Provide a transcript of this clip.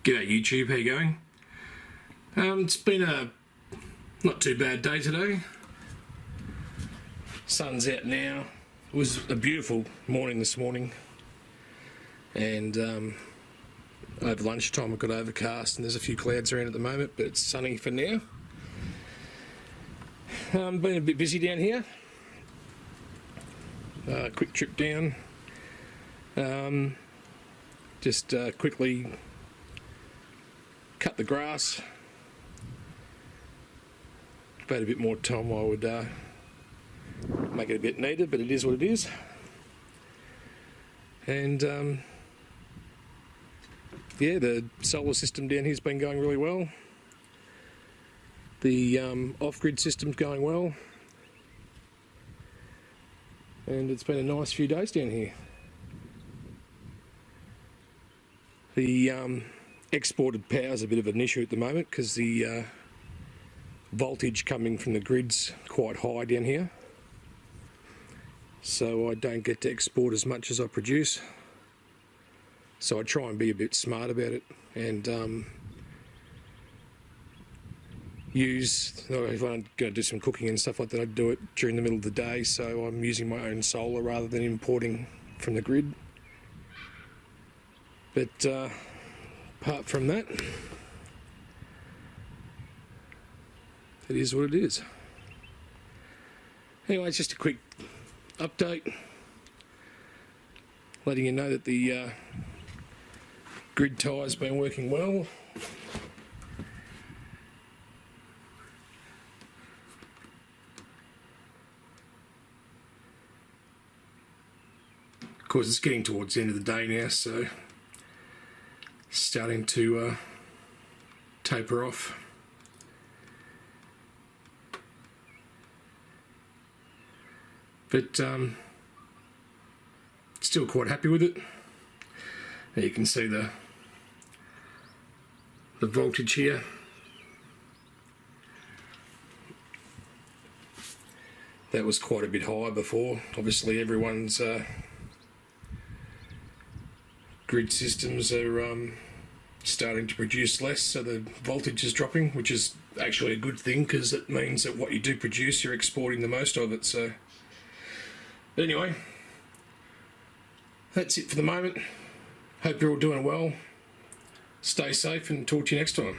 G'day YouTube, how you going? It's been a not too bad day today. Sun's out now. It was a beautiful morning this morning, and over lunchtime it got overcast and there's a few clouds around at the moment, but it's sunny for now. Been a bit busy down here. Quick trip down. Just quickly cut the grass. If I had a bit more time I would make it a bit neater, but it is what it is. And yeah, the solar system down here's been going really well. The off-grid system's going well, and it's been a nice few days down here. The exported power is a bit of an issue at the moment because the voltage coming from the grid's quite high down here, so I don't get to export as much as I produce. So I try and be a bit smart about it and if I'm going to do some cooking and stuff like that, I do it during the middle of the day, so I'm using my own solar rather than importing from the grid. But apart from that, it is what it is. Anyway, it's just a quick update, letting you know that the grid tie's been working well. Of course, it's getting towards the end of the day now, so starting to taper off. But still quite happy with it. Now you can see the voltage here. That was quite a bit higher before. Obviously everyone's grid systems are starting to produce less, so the voltage is dropping, which is actually a good thing because it means that what you do produce, you're exporting the most of it. So but anyway, that's it for the moment. Hope you're all doing well. Stay safe and talk to you next time.